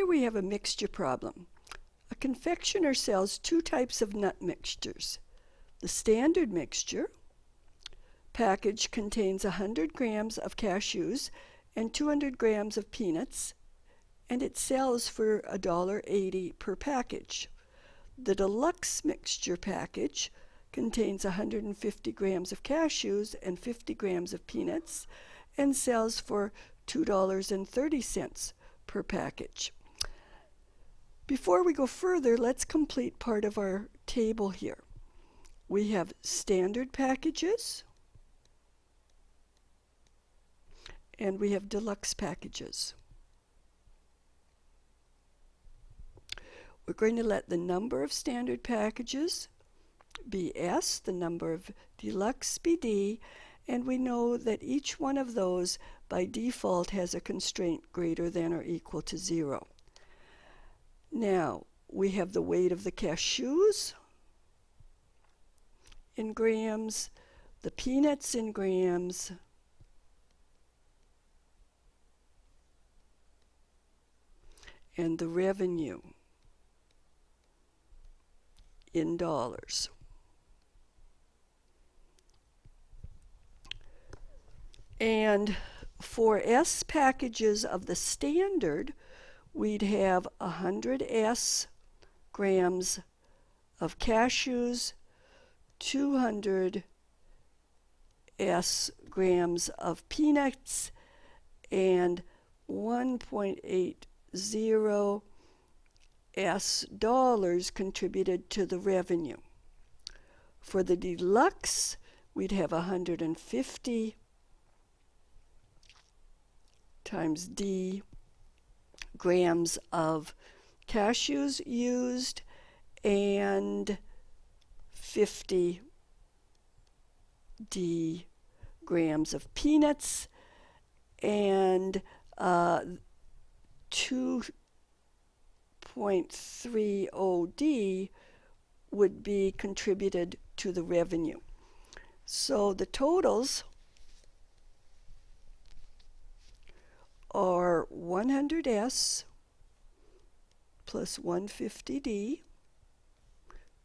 Here we have a mixture problem. A confectioner sells two types of nut mixtures. The standard mixture package contains 100 grams of cashews and 200 grams of peanuts, and it sells for $1.80 per package. The deluxe mixture package contains 150 grams of cashews and 50 grams of peanuts and sells for $2.30 per package. Before we go further, let's complete part of our table here. We have standard packages and we have deluxe packages. We're going to let the number of standard packages be S, the number of deluxe be D, and we know that each one of those by default has a constraint greater than or equal to 0. Now, we have the weight of the cashews in grams, the peanuts in grams, and the revenue in dollars. And for S packages of the standard, we'd have 100 S grams of cashews, 200 S grams of peanuts, and 1.80 S dollars contributed to the revenue. For the deluxe, we'd have 150 times D grams of cashews used and 50 D grams of peanuts and 2.30 D would be contributed to the revenue. So the totals are 100 S plus 150 D,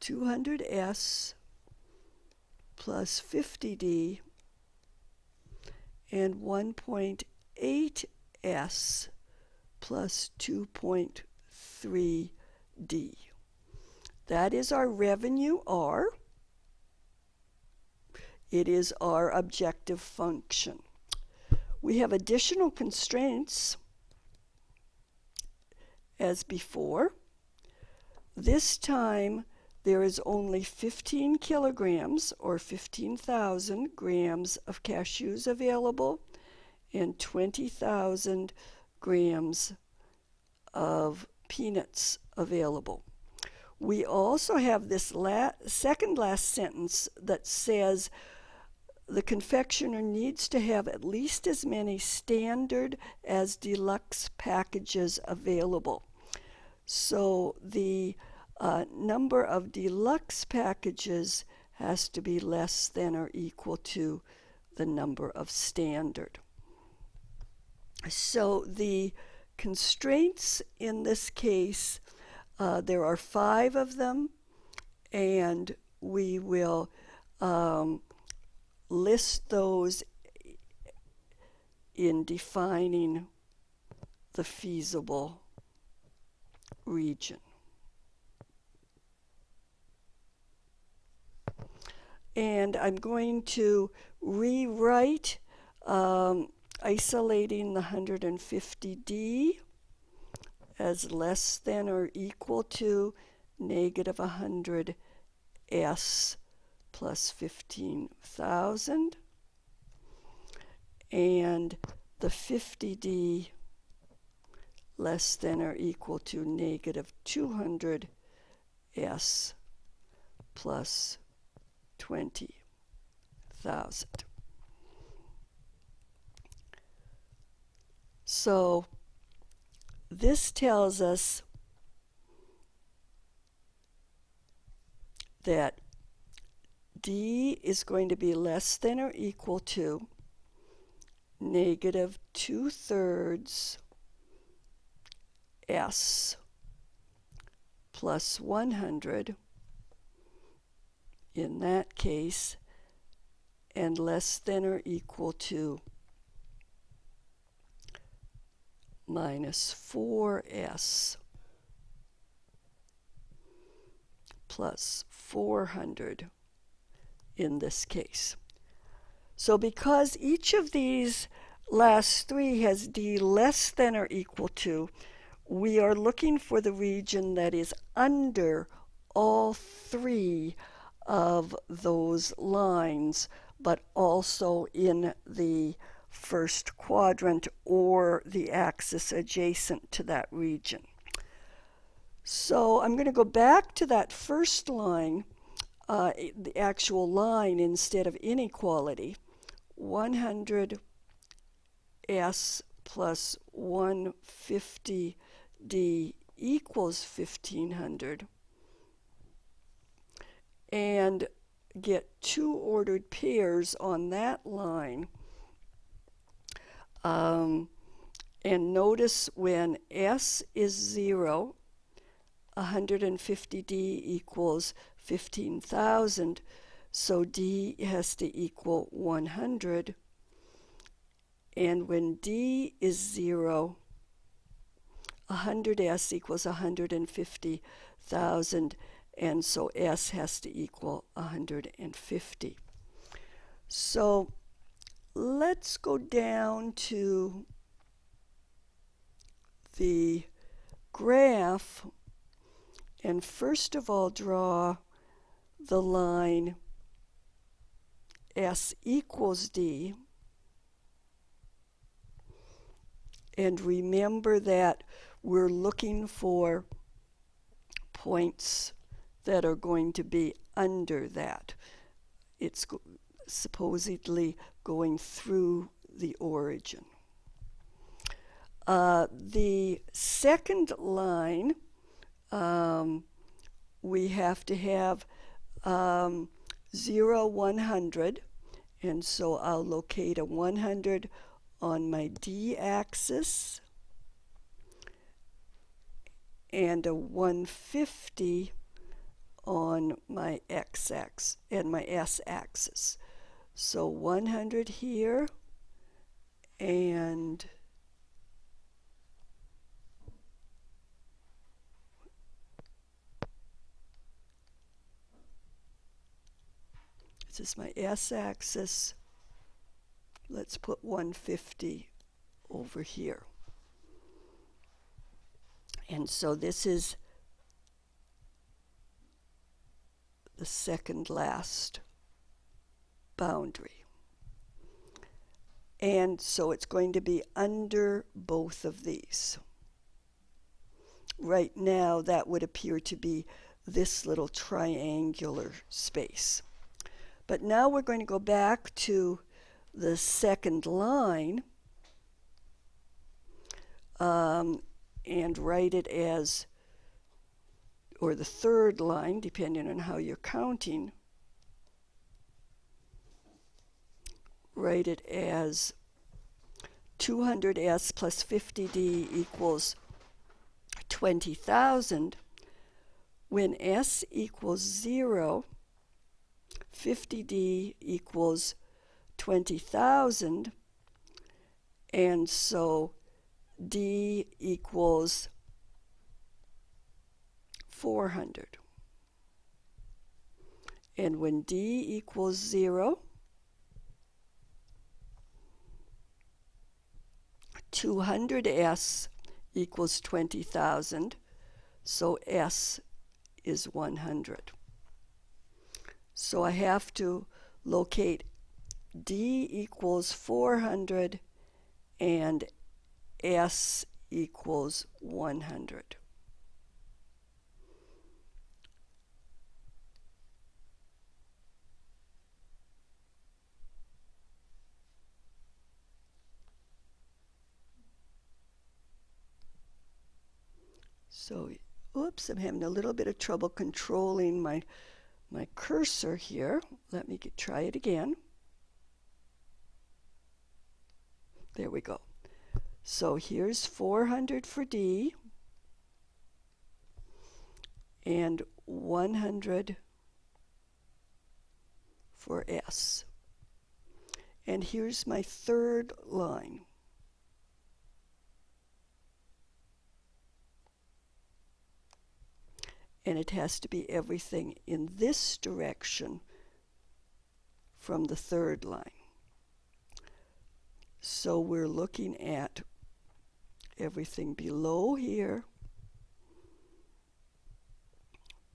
200 S plus 50 D, and 1.8 S plus 2.3 D. That is our revenue R. It is our objective function. We have additional constraints as before. This time there is only 15 kilograms or 15,000 grams of cashews available and 20,000 grams of peanuts available. We also have this second last sentence that says the confectioner needs to have at least as many standard as deluxe packages available. So the number of deluxe packages has to be less than or equal to the number of standard. So the constraints in this case, there are 5 of them, and we will list those in defining the feasible region. And I'm going to rewrite isolating the 150D as less than or equal to negative 100 S plus 15,000, and the 50D less than or equal to negative 200 S plus 20,000. So this tells us that D is going to be less than or equal to negative 2/3 S plus 100 in that case, and less than or equal to minus 4S plus 400 in this case. So because each of these last three has D less than or equal to, we are looking for the region that is under all three of those lines, but also in the first quadrant or the axis adjacent to that region. So I'm going to go back to that first line, the actual line instead of inequality. 100S plus 150D equals 1500, and get two ordered pairs on that line. And notice when S is 0, 150D equals 15,000, so D has to equal 100. And when D is 0, 100S equals 150,000, and so S has to equal 150. So let's go down to the graph and first of all draw the line S equals D. And remember that we're looking for points that are going to be under that. It's supposedly going through the origin. The second line, we have to have 0, 100, and so I'll locate a 100 on my D-axis and a 150 on my X-axis and my S-axis. So 100 here, and this is my S-axis. Let's put 150 over here. And so this is the second last boundary. And so it's going to be under both of these. Right now, that would appear to be this little triangular space. But now we're going to go back to the second line and write it as, or the third line, depending on how you're counting, write it as 200S plus 50D equals 20,000. When S equals 0, 50D equals 20,000, and so D equals 400. And when D equals 0, 200S equals 20,000, so S is 100. So I have to locate D equals 400 and S equals 100. So, oops, I'm having a little bit of trouble controlling my cursor here. Let me try it again. There we go. So here's 400 for D, and 100 for S. And here's my third line. And it has to be everything in this direction from the third line. So we're looking at everything below here,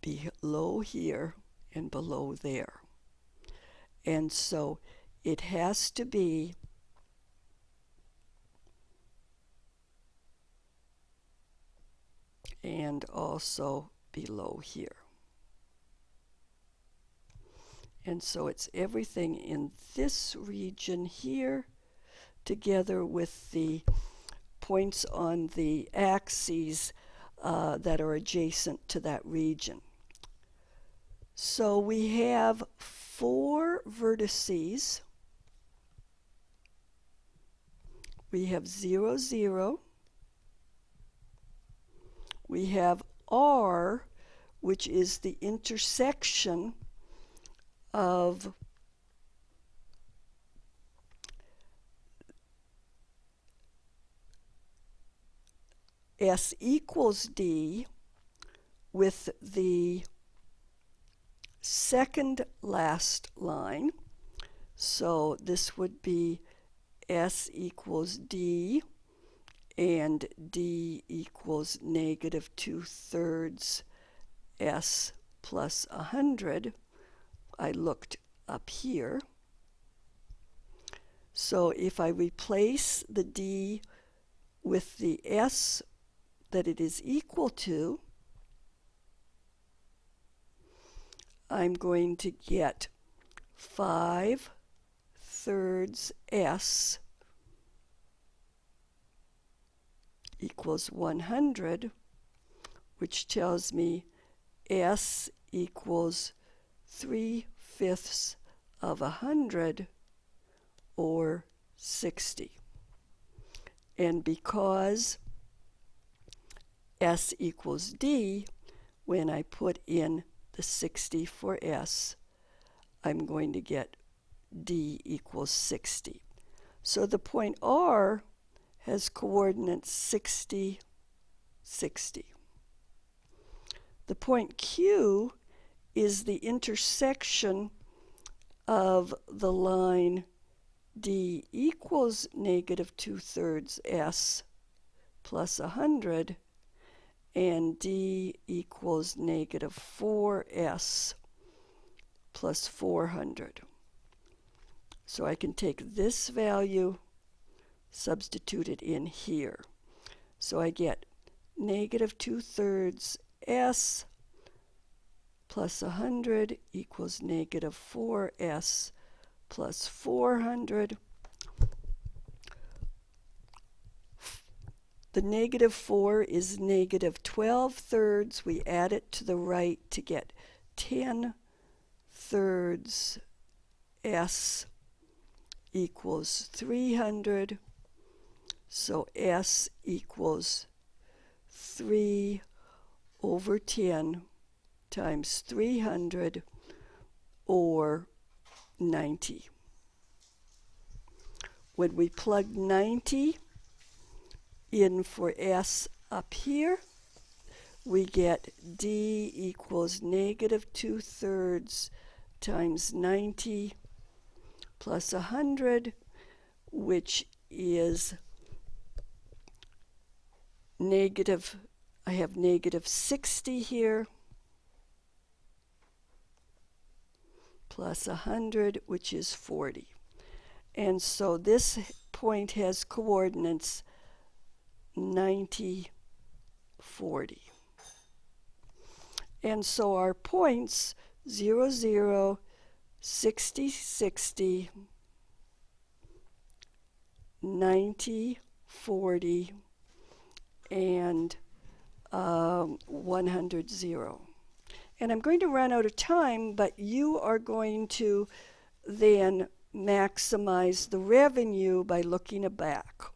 below here, and below there. And so it has to be and also below here. And so it's everything in this region here together with the points on the axes that are adjacent to that region. So we have 4 vertices. We have 0, 0. We have R, which is the intersection of S equals D with the second last line. So this would be S equals D, and D equals negative 2/3 S plus 100. I looked up here. So if I replace the D with the S that it is equal to, I'm going to get 5/3 S equals 100, which tells me S equals 3/5 of 100, or 60. And because S equals D, when I put in the 60 for S, I'm going to get D equals 60. So the point R has coordinates 60, 60. The point Q is the intersection of the line D equals negative 2/3 S plus 100 and D equals negative 4S plus 400. So I can take this value, substitute it in here. So I get negative 2/3 S plus 100 equals negative 4S plus 400. The negative 4 is negative 12/3. We add it to the right to get 10/3 S equals 300. So S equals 3/10 times 300, or 90. When we plug 90 in for S up here, we get D equals negative 2/3 times 90 plus 100, which is negative, I have negative 60 here, plus 100, which is 40. And so this point has coordinates 90, 40. And so our points 0, 0, 60, 60, 90, 40, and 100, 0. And I'm going to run out of time, but you are going to then maximize the revenue by looking back.